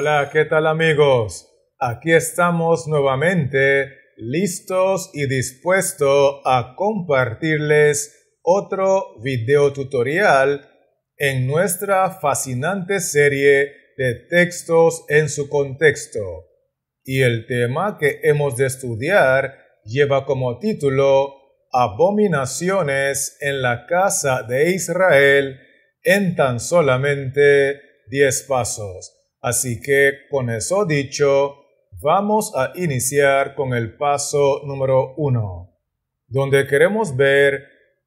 Hola, ¿qué tal amigos? Aquí estamos nuevamente listos y dispuestos a compartirles otro video tutorial en nuestra fascinante serie de textos en su contexto. Y el tema que hemos de estudiar lleva como título Abominaciones en la casa de Israel en tan solamente 10 pasos. Así que con eso dicho, vamos a iniciar con el paso número 1, donde queremos ver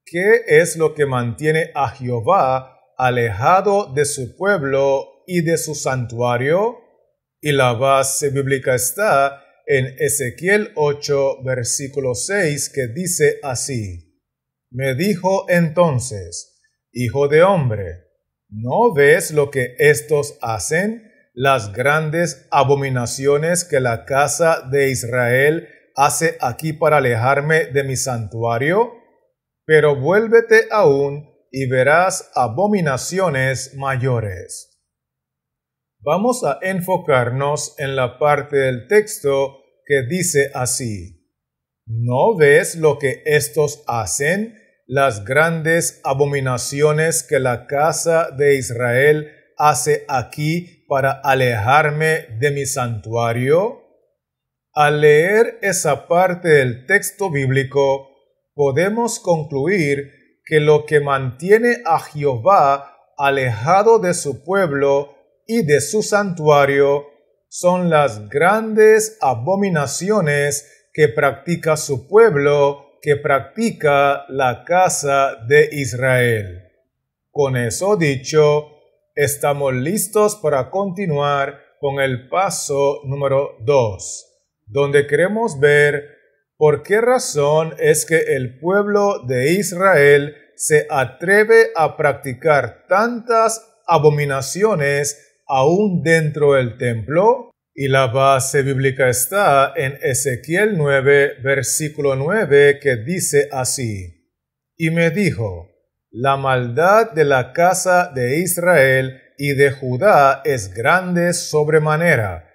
qué es lo que mantiene a Jehová alejado de su pueblo y de su santuario. Y la base bíblica está en Ezequiel 8, versículo 6, que dice así: Me dijo entonces, hijo de hombre, ¿no ves lo que estos hacen? Las grandes abominaciones que la casa de Israel hace aquí para alejarme de mi santuario. Pero vuélvete aún y verás abominaciones mayores. Vamos a enfocarnos en la parte del texto que dice así: ¿No ves lo que estos hacen? Las grandes abominaciones que la casa de Israel hace aquí para alejarme de mi santuario. Al leer esa parte del texto bíblico, podemos concluir que lo que mantiene a Jehová alejado de su pueblo y de su santuario son las grandes abominaciones que practica su pueblo, que practica la casa de Israel. Con eso dicho, estamos listos para continuar con el paso número 2, donde queremos ver por qué razón es que el pueblo de Israel se atreve a practicar tantas abominaciones aún dentro del templo. Y la base bíblica está en Ezequiel 9, versículo 9, que dice así: Y me dijo, la maldad de la casa de Israel y de Judá es grande sobremanera,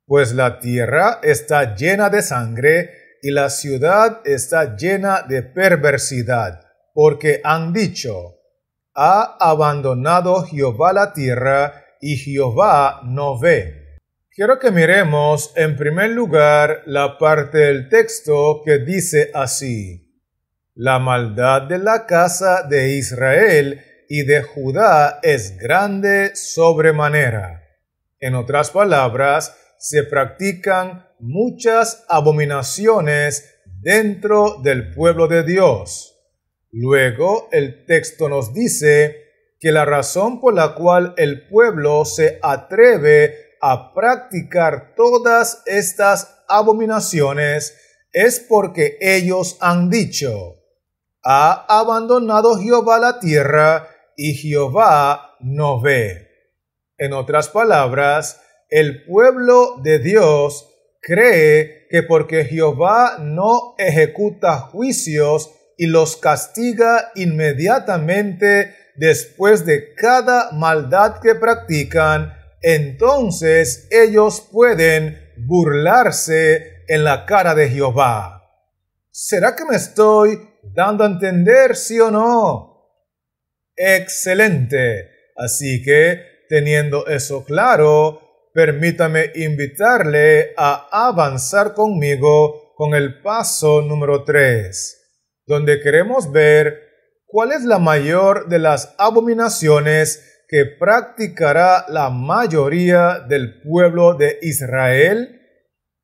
pues la tierra está llena de sangre y la ciudad está llena de perversidad, porque han dicho, ha abandonado Jehová la tierra y Jehová no ve. Quiero que miremos en primer lugar la parte del texto que dice así: La maldad de la casa de Israel y de Judá es grande sobremanera. En otras palabras, se practican muchas abominaciones dentro del pueblo de Dios. Luego, el texto nos dice que la razón por la cual el pueblo se atreve a practicar todas estas abominaciones es porque ellos han dicho, ha abandonado Jehová la tierra y Jehová no ve. En otras palabras, el pueblo de Dios cree que porque Jehová no ejecuta juicios y los castiga inmediatamente después de cada maldad que practican, entonces ellos pueden burlarse en la cara de Jehová. ¿Será que me estoy dando a entender, sí o no? Excelente. Así que, teniendo eso claro, permítame invitarle a avanzar conmigo con el paso número 3, donde queremos ver cuál es la mayor de las abominaciones que practicará la mayoría del pueblo de Israel.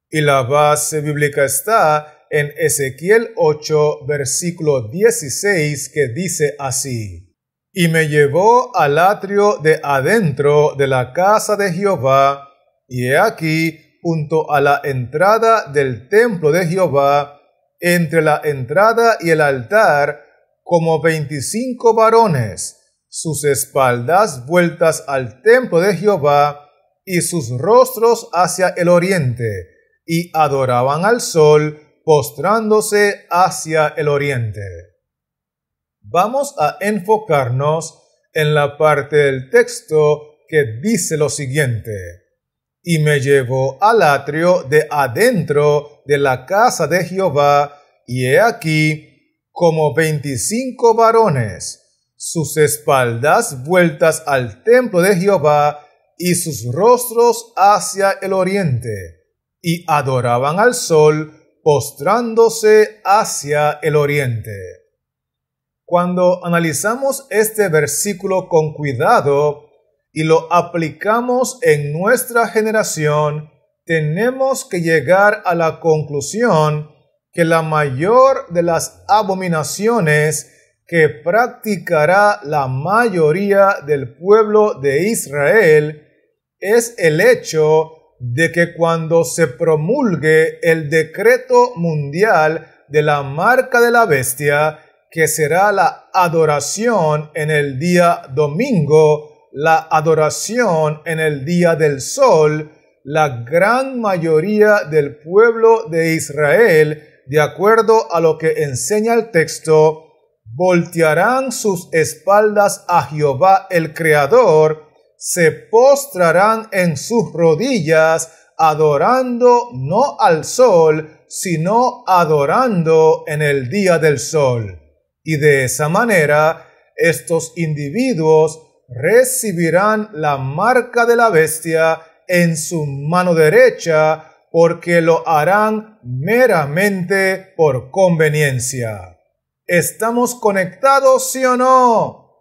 Y la base bíblica está en Ezequiel 8, versículo 16, que dice así: Y me llevó al atrio de adentro de la casa de Jehová, y he aquí, junto a la entrada del templo de Jehová, entre la entrada y el altar, como 25 varones, sus espaldas vueltas al templo de Jehová y sus rostros hacia el oriente, y adoraban al sol, postrándose hacia el oriente. Vamos a enfocarnos en la parte del texto que dice lo siguiente: y me llevó al atrio de adentro de la casa de Jehová, y he aquí como 25 varones, sus espaldas vueltas al templo de Jehová, y sus rostros hacia el oriente, y adoraban al sol, postrándose hacia el oriente. Cuando analizamos este versículo con cuidado y lo aplicamos en nuestra generación, tenemos que llegar a la conclusión que la mayor de las abominaciones que practicará la mayoría del pueblo de Israel es el hecho de que cuando se promulgue el decreto mundial de la marca de la bestia, que será la adoración en el día domingo, la adoración en el día del sol, la gran mayoría del pueblo de Israel, de acuerdo a lo que enseña el texto, voltearán sus espaldas a Jehová el Creador, se postrarán en sus rodillas, adorando no al sol, sino adorando en el día del sol. Y de esa manera, estos individuos recibirán la marca de la bestia en su mano derecha, porque lo harán meramente por conveniencia. ¿Estamos conectados, sí o no?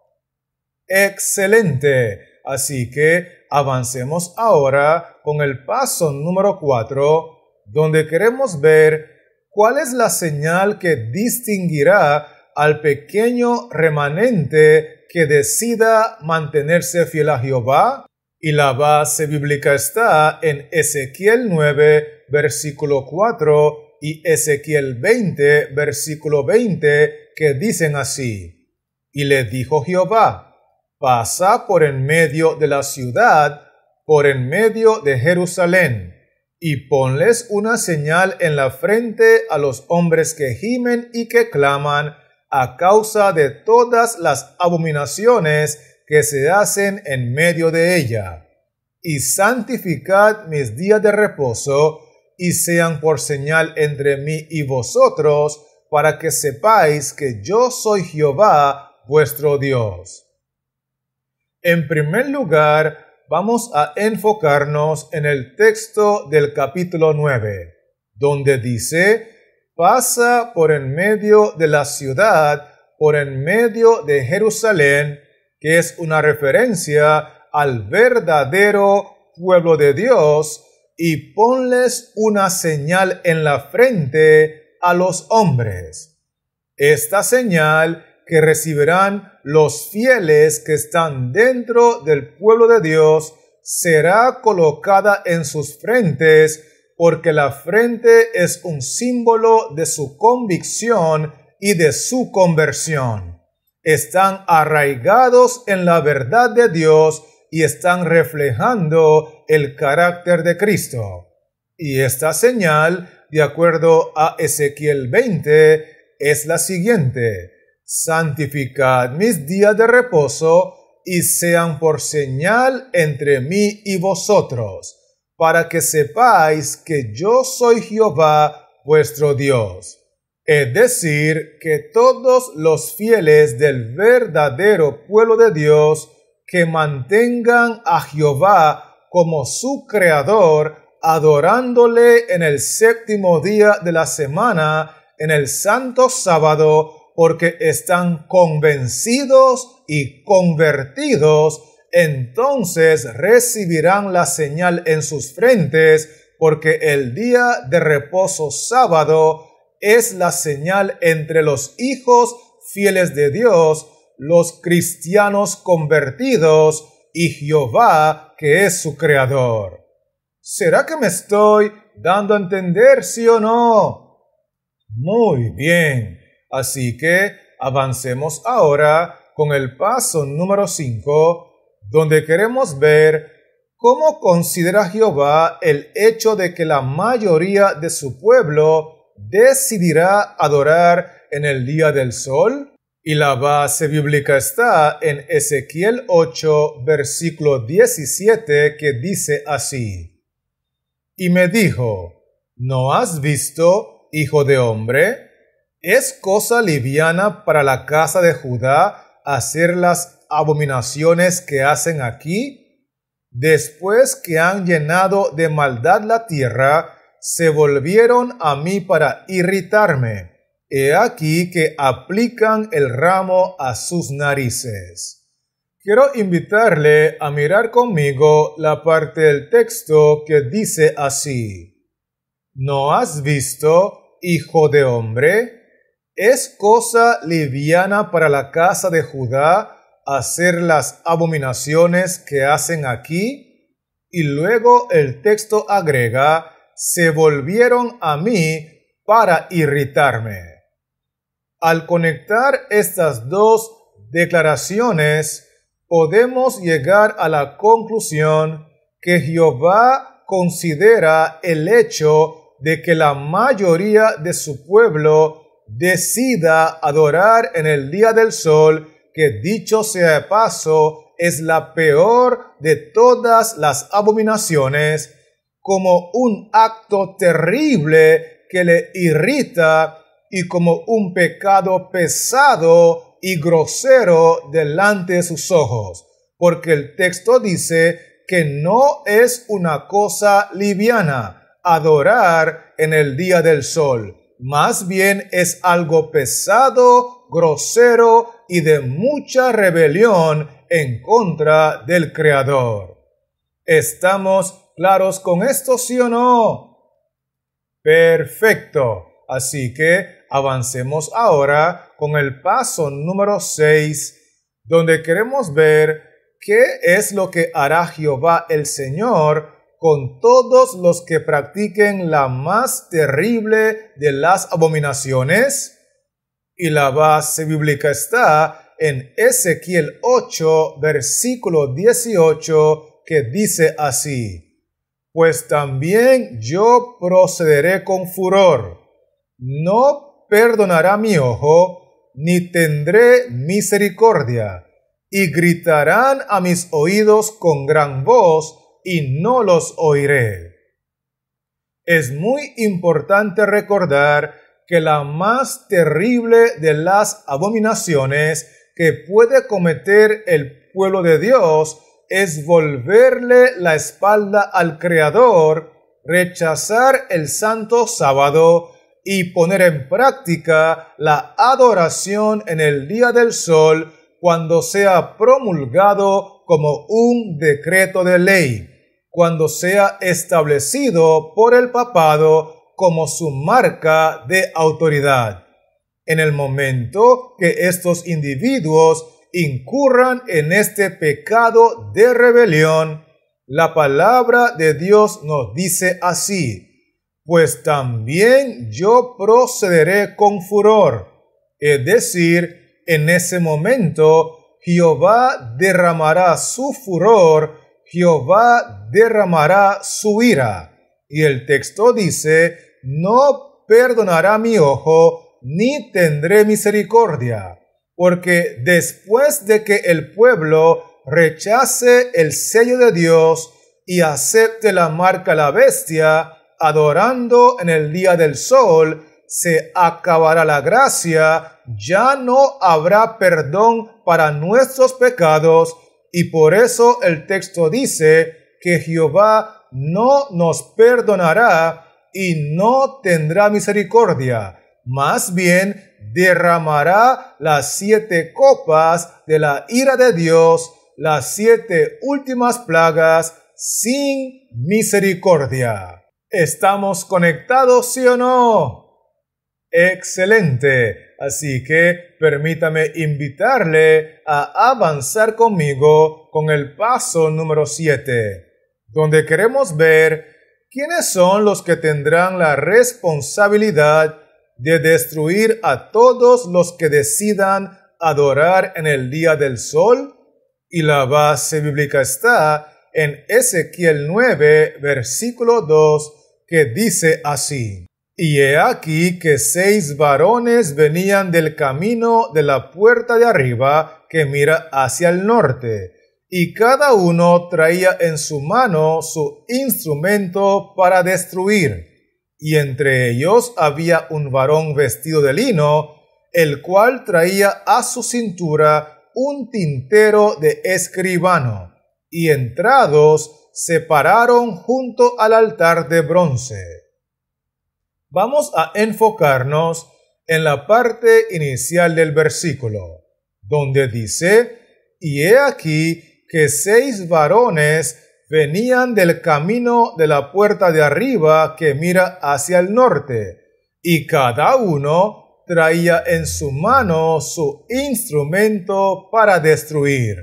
Excelente. Así que avancemos ahora con el paso número 4, donde queremos ver cuál es la señal que distinguirá al pequeño remanente que decida mantenerse fiel a Jehová. Y la base bíblica está en Ezequiel 9, versículo 4 y Ezequiel 20, versículo 20, que dicen así: Y le dijo Jehová: pasa por en medio de la ciudad, por en medio de Jerusalén, y ponles una señal en la frente a los hombres que gimen y que claman a causa de todas las abominaciones que se hacen en medio de ella. Y santificad mis días de reposo, y sean por señal entre mí y vosotros, para que sepáis que yo soy Jehová vuestro Dios. En primer lugar, vamos a enfocarnos en el texto del capítulo 9, donde dice: pasa por en medio de la ciudad, por en medio de Jerusalén, que es una referencia al verdadero pueblo de Dios, y ponles una señal en la frente a los hombres. Esta señal que recibirán los fieles que están dentro del pueblo de Dios será colocada en sus frentes, porque la frente es un símbolo de su convicción y de su conversión. Están arraigados en la verdad de Dios y están reflejando el carácter de Cristo. Y esta señal, de acuerdo a Ezequiel 20, es la siguiente: santificad mis días de reposo, y sean por señal entre mí y vosotros, para que sepáis que yo soy Jehová vuestro Dios. Es decir, que todos los fieles del verdadero pueblo de Dios que mantengan a Jehová como su creador, adorándole en el séptimo día de la semana, en el santo sábado, porque están convencidos y convertidos, entonces recibirán la señal en sus frentes, porque el día de reposo sábado es la señal entre los hijos fieles de Dios, los cristianos convertidos y Jehová, que es su creador. ¿Será que me estoy dando a entender, sí o no? Muy bien. Así que avancemos ahora con el paso número 5, donde queremos ver cómo considera Jehová el hecho de que la mayoría de su pueblo decidirá adorar en el día del sol. Y la base bíblica está en Ezequiel 8, versículo 17, que dice así: Y me dijo, ¿no has visto, hijo de hombre? ¿Es cosa liviana para la casa de Judá hacer las abominaciones que hacen aquí? Después que han llenado de maldad la tierra, se volvieron a mí para irritarme. He aquí que aplican el ramo a sus narices. Quiero invitarle a mirar conmigo la parte del texto que dice así: ¿no has visto, hijo de hombre? ¿Es cosa liviana para la casa de Judá hacer las abominaciones que hacen aquí? Y luego el texto agrega, se volvieron a mí para irritarme. Al conectar estas dos declaraciones, podemos llegar a la conclusión que Jehová considera el hecho de que la mayoría de su pueblo decida adorar en el día del sol, que dicho sea de paso, es la peor de todas las abominaciones, como un acto terrible que le irrita y como un pecado pesado y grosero delante de sus ojos, porque el texto dice que no es una cosa liviana adorar en el día del sol, más bien es algo pesado, grosero y de mucha rebelión en contra del Creador. ¿Estamos claros con esto, sí o no? Perfecto. Así que avancemos ahora con el paso número 6, donde queremos ver qué es lo que hará Jehová el Señor con todos los que practiquen la más terrible de las abominaciones. Y la base bíblica está en Ezequiel 8, versículo 18, que dice así: pues también yo procederé con furor, no perdonará mi ojo, ni tendré misericordia, y gritarán a mis oídos con gran voz, y no los oiré. Es muy importante recordar que la más terrible de las abominaciones que puede cometer el pueblo de Dios es volverle la espalda al Creador, rechazar el santo sábado y poner en práctica la adoración en el día del sol cuando sea promulgado como un decreto de ley, cuando sea establecido por el papado como su marca de autoridad. En el momento que estos individuos incurran en este pecado de rebelión, la palabra de Dios nos dice así: pues también yo procederé con furor. Es decir, en ese momento Jehová derramará su furor, Jehová derramará su ira. Y el texto dice: no perdonará mi ojo, ni tendré misericordia. Porque después de que el pueblo rechace el sello de Dios y acepte la marca de la bestia, adorando en el día del sol, se acabará la gracia, ya no habrá perdón para nuestros pecados, y por eso el texto dice que Jehová no nos perdonará y no tendrá misericordia, más bien derramará las 7 copas de la ira de Dios, las 7 últimas plagas, sin misericordia. ¿Estamos conectados, sí o no? Excelente. Así que permítame invitarle a avanzar conmigo con el paso número 7, donde queremos ver quiénes son los que tendrán la responsabilidad de destruir a todos los que decidan adorar en el día del sol. Y la base bíblica está en Ezequiel 9, versículo 2, que dice así: y he aquí que 6 varones venían del camino de la puerta de arriba que mira hacia el norte, y cada uno traía en su mano su instrumento para destruir. Y entre ellos había un varón vestido de lino, el cual traía a su cintura un tintero de escribano, y entrados se pararon junto al altar de bronce. Vamos a enfocarnos en la parte inicial del versículo, donde dice: y he aquí que 6 varones venían del camino de la puerta de arriba que mira hacia el norte, y cada uno traía en su mano su instrumento para destruir.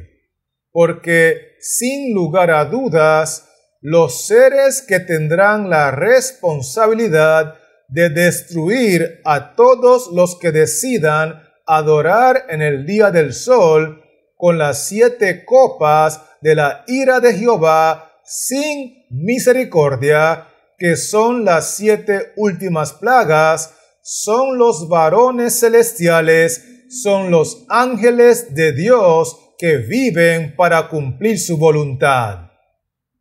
Porque, sin lugar a dudas, los seres que tendrán la responsabilidad de destruir a todos los que decidan adorar en el día del sol con las 7 copas de la ira de Jehová sin misericordia, que son las 7 últimas plagas, son los varones celestiales, son los ángeles de Dios que viven para cumplir su voluntad.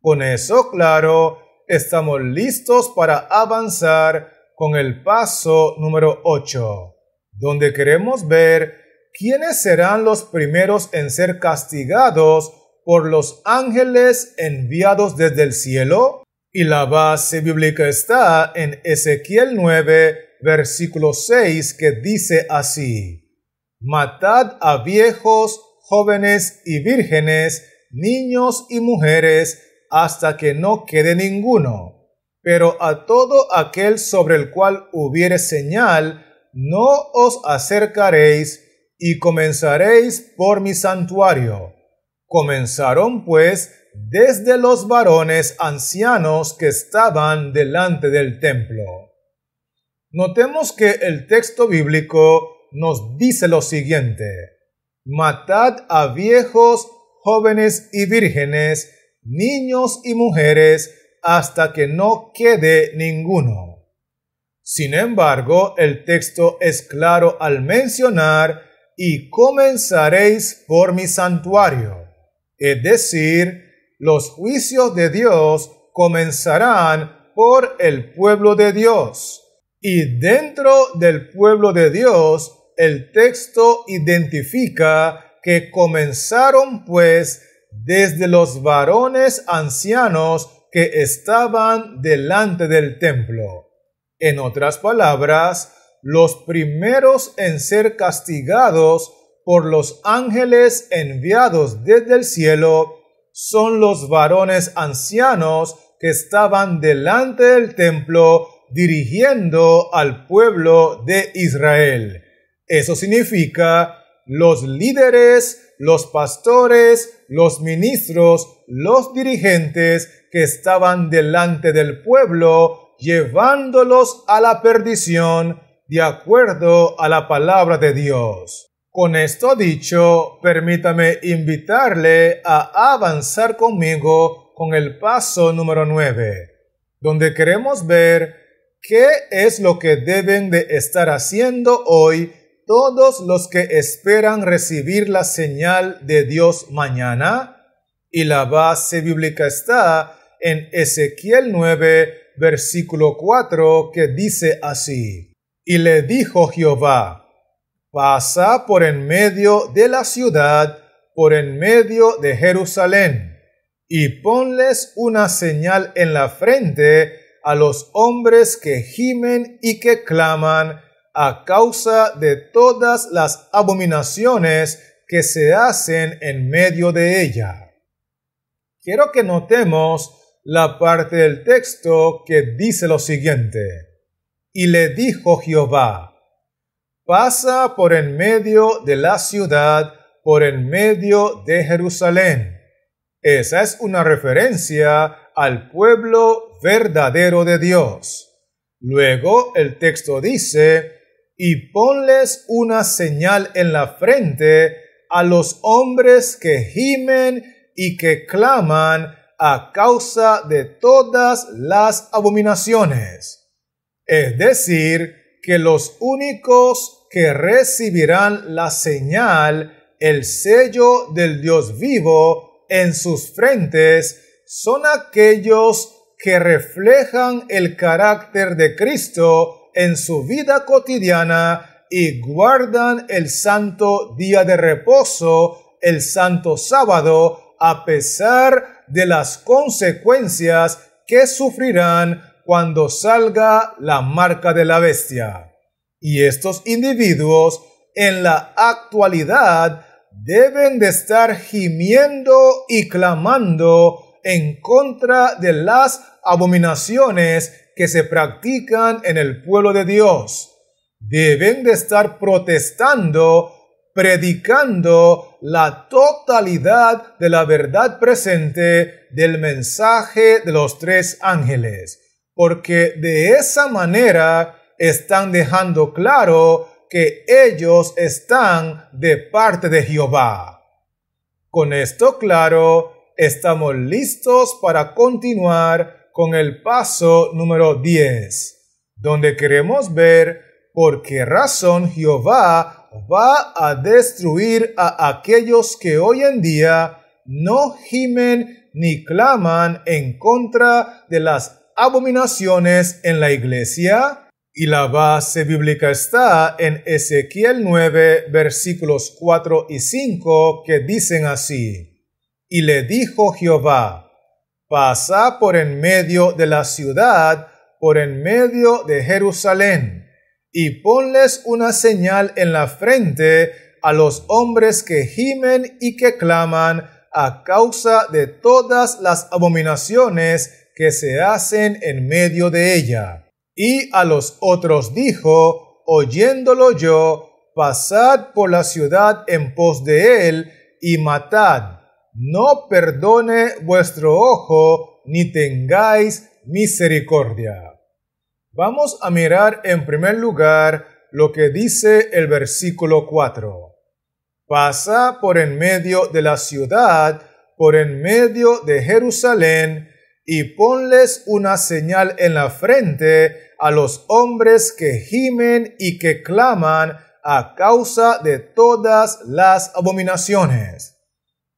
Con eso claro, estamos listos para avanzar con el paso número 8, donde queremos ver quiénes serán los primeros en ser castigados por los ángeles enviados desde el cielo. Y la base bíblica está en Ezequiel 9, versículo 6, que dice así: matad a viejos, jóvenes y vírgenes, niños y mujeres, hasta que no quede ninguno. Pero a todo aquel sobre el cual hubiere señal, no os acercaréis, y comenzaréis por mi santuario. Comenzaron pues desde los varones ancianos que estaban delante del templo. Notemos que el texto bíblico nos dice lo siguiente: matad a viejos, jóvenes y vírgenes, niños y mujeres, hasta que no quede ninguno. Sin embargo, el texto es claro al mencionar: y comenzaréis por mi santuario. Es decir, los juicios de Dios comenzarán por el pueblo de Dios. Y dentro del pueblo de Dios, el texto identifica que comenzaron pues desde los varones ancianos que estaban delante del templo. En otras palabras, los primeros en ser castigados por los ángeles enviados desde el cielo son los varones ancianos que estaban delante del templo dirigiendo al pueblo de Israel. Eso significa los líderes, los pastores, los ministros, los dirigentes que estaban delante del pueblo llevándolos a la perdición de acuerdo a la palabra de Dios. Con esto dicho, permítame invitarle a avanzar conmigo con el paso número 9, donde queremos ver qué es lo que deben de estar haciendo hoy todos los que esperan recibir la señal de Dios mañana. Y la base bíblica está en Ezequiel 9, versículo 4, que dice así: y le dijo Jehová: pasa por en medio de la ciudad, por en medio de Jerusalén, y ponles una señal en la frente a los hombres que gimen y que claman a causa de todas las abominaciones que se hacen en medio de ella. Quiero que notemos la parte del texto que dice lo siguiente: y le dijo Jehová: pasa por en medio de la ciudad, por en medio de Jerusalén. Esa es una referencia al pueblo verdadero de Dios. Luego el texto dice: y ponles una señal en la frente a los hombres que gimen y que claman a causa de todas las abominaciones. Es decir, que los únicos que recibirán la señal, el sello del Dios vivo, en sus frentes son aquellos que reflejan el carácter de Cristo en su vida cotidiana y guardan el santo día de reposo, el santo sábado, a pesar de las consecuencias que sufrirán cuando salga la marca de la bestia. Y estos individuos en la actualidad deben de estar gimiendo y clamando en contra de las abominaciones que se practican en el pueblo de Dios. Deben de estar protestando, predicando la totalidad de la verdad presente del mensaje de los tres ángeles, porque de esa manera están dejando claro que ellos están de parte de Jehová. Con esto claro, estamos listos para continuar con el paso número 10, donde queremos ver por qué razón Jehová va a destruir a aquellos que hoy en día no gimen ni claman en contra de las abominaciones en la iglesia. Y la base bíblica está en Ezequiel 9, versículos 4 y 5, que dicen así: Y le dijo Jehová, pasa por en medio de la ciudad, por en medio de Jerusalén, y ponles una señal en la frente a los hombres que gimen y que claman a causa de todas las abominaciones que se hacen en medio de ella. Y a los otros dijo, oyéndolo yo, pasad por la ciudad en pos de él y matad. No perdone vuestro ojo, ni tengáis misericordia. Vamos a mirar en primer lugar lo que dice el versículo 4. Pasa por en medio de la ciudad, por en medio de Jerusalén, y ponles una señal en la frente a los hombres que gimen y que claman a causa de todas las abominaciones.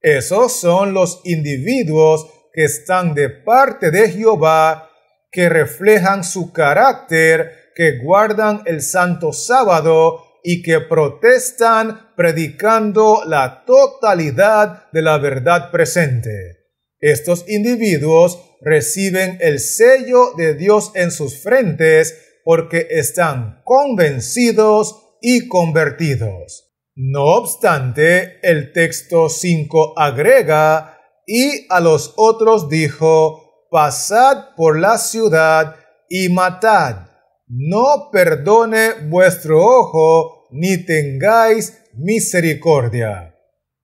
Esos son los individuos que están de parte de Jehová, que reflejan su carácter, que guardan el santo sábado y que protestan predicando la totalidad de la verdad presente. Estos individuos reciben el sello de Dios en sus frentes porque están convencidos y convertidos. No obstante, el texto 5 agrega, y a los otros dijo, pasad por la ciudad y matad. No perdone vuestro ojo, ni tengáis misericordia.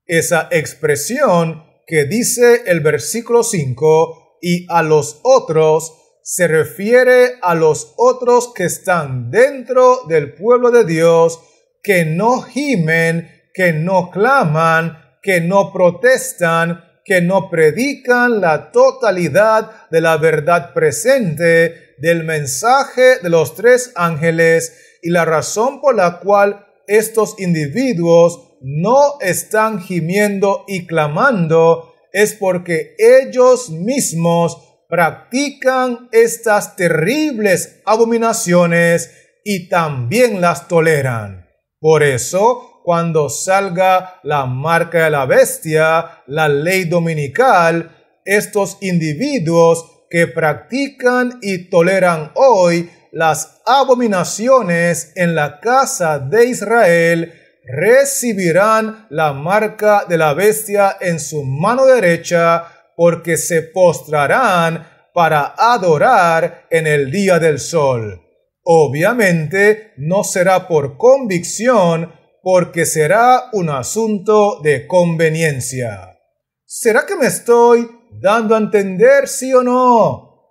Esa expresión que dice el versículo 5, y a los otros, se refiere a los otros que están dentro del pueblo de Dios, que no gimen, que no claman, que no protestan, que no predican la totalidad de la verdad presente del mensaje de los tres ángeles, y la razón por la cual estos individuos no están gimiendo y clamando es porque ellos mismos practican estas terribles abominaciones y también las toleran. Por eso, cuando salga la marca de la bestia, la ley dominical, estos individuos que practican y toleran hoy las abominaciones en la casa de Israel, recibirán la marca de la bestia en su mano derecha, porque se postrarán para adorar en el día del sol. Obviamente no será por convicción, porque será un asunto de conveniencia. ¿Será que me estoy dando a entender, sí o no?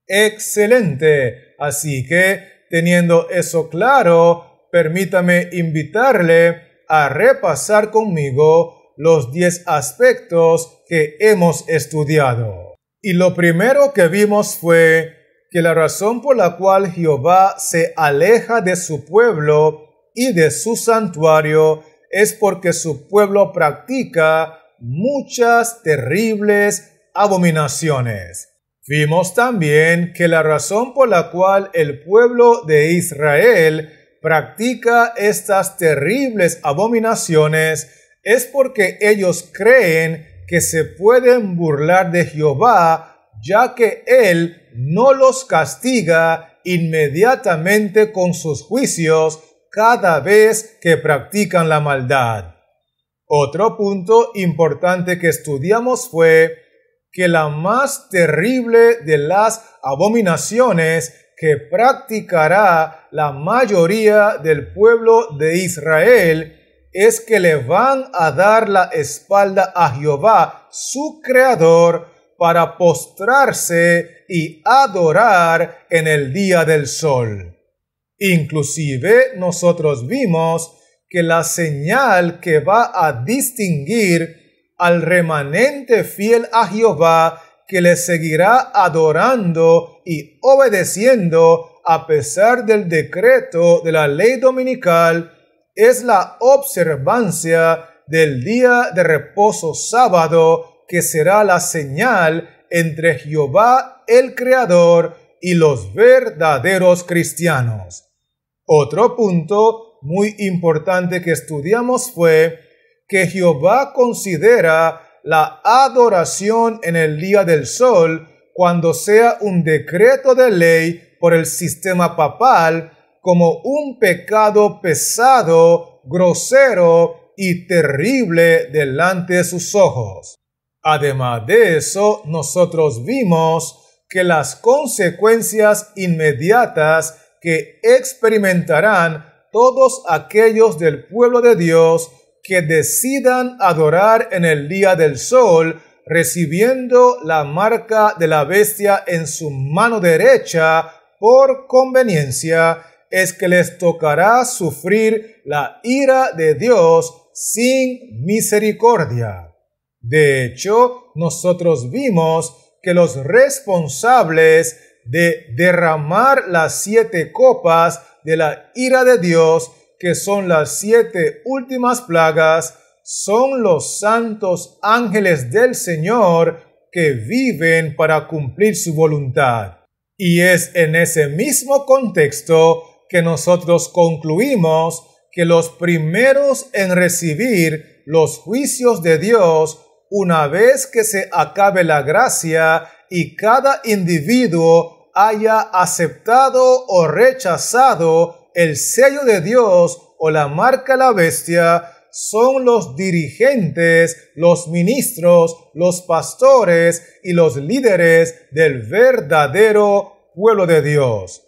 Excelente. Así que, teniendo eso claro, permítame invitarle a repasar conmigo los 10 aspectos que hemos estudiado. Y lo primero que vimos fue que la razón por la cual Jehová se aleja de su pueblo y de su santuario es porque su pueblo practica muchas terribles abominaciones. Vimos también que la razón por la cual el pueblo de Israel practica estas terribles abominaciones es porque ellos creen que se pueden burlar de Jehová, ya que Él no los castiga inmediatamente con sus juicios cada vez que practican la maldad. Otro punto importante que estudiamos fue que la más terrible de las abominaciones que practicará la mayoría del pueblo de Israel es que le van a dar la espalda a Jehová, su Creador, para postrarse y adorar en el día del sol. Inclusive nosotros vimos que la señal que va a distinguir al remanente fiel a Jehová, que le seguirá adorando y obedeciendo a pesar del decreto de la ley dominical, es la observancia del día de reposo sábado, que será la señal entre Jehová el Creador y los verdaderos cristianos. Otro punto muy importante que estudiamos fue que Jehová considera la adoración en el día del sol, cuando sea un decreto de ley por el sistema papal, como un pecado pesado, grosero y terrible delante de sus ojos. Además de eso, nosotros vimos que las consecuencias inmediatas que experimentarán todos aquellos del pueblo de Dios que decidan adorar en el día del sol, recibiendo la marca de la bestia en su mano derecha por conveniencia, es que les tocará sufrir la ira de Dios sin misericordia. De hecho, nosotros vimos que los responsables de derramar las 7 copas de la ira de Dios, que son las 7 últimas plagas, son los santos ángeles del Señor que viven para cumplir su voluntad. Y es en ese mismo contexto que nosotros concluimos que los primeros en recibir los juicios de Dios, una vez que se acabe la gracia y cada individuo haya aceptado o rechazado el sello de Dios o la marca de la bestia, son los dirigentes, los ministros, los pastores y los líderes del verdadero pueblo de Dios.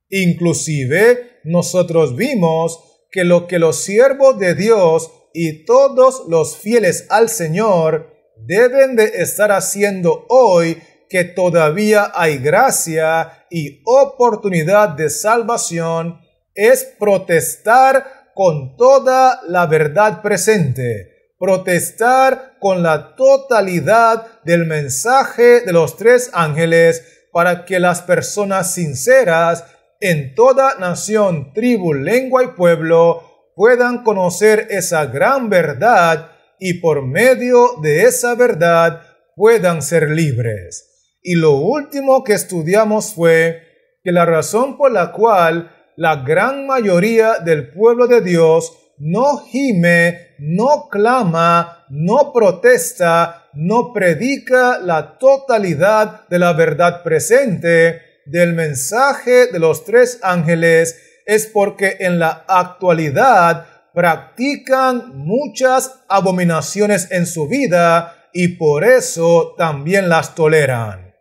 Inclusive, nosotros vimos que lo que los siervos de Dios y todos los fieles al Señor deben de estar haciendo hoy, que todavía hay gracia y oportunidad de salvación, es protestar con toda la verdad presente, protestar con la totalidad del mensaje de los 3 ángeles, para que las personas sinceras en toda nación, tribu, lengua y pueblo puedan conocer esa gran verdad y por medio de esa verdad puedan ser libres. Y lo último que estudiamos fue que la razón por la cual la gran mayoría del pueblo de Dios no gime, no clama, no protesta, no predica la totalidad de la verdad presente del mensaje de los 3 ángeles, es porque en la actualidad practican muchas abominaciones en su vida y por eso también las toleran.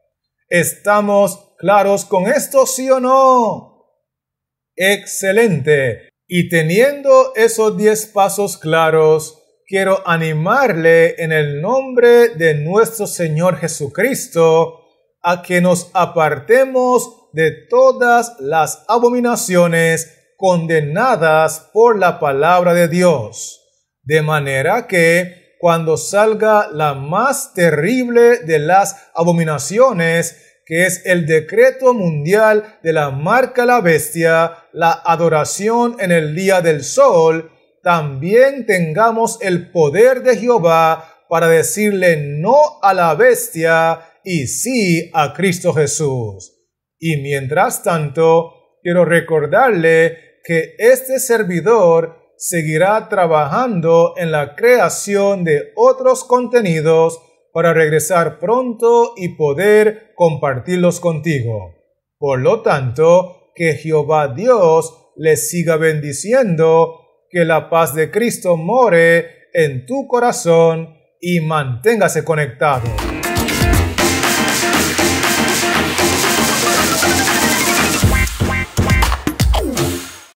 ¿Estamos claros con esto, sí o no? Excelente. Y teniendo esos 10 pasos claros, quiero animarle en el nombre de nuestro Señor Jesucristo a que nos apartemos de todas las abominaciones condenadas por la palabra de Dios, de manera que cuando salga la más terrible de las abominaciones, que es el decreto mundial de la marca de la bestia, la adoración en el día del sol, también tengamos el poder de Jehová para decirle no a la bestia y sí a Cristo Jesús. Y mientras tanto, quiero recordarle que este servidor seguirá trabajando en la creación de otros contenidos para regresar pronto y poder compartirlos contigo. Por lo tanto, que Jehová Dios les siga bendiciendo, que la paz de Cristo more en tu corazón y manténgase conectado.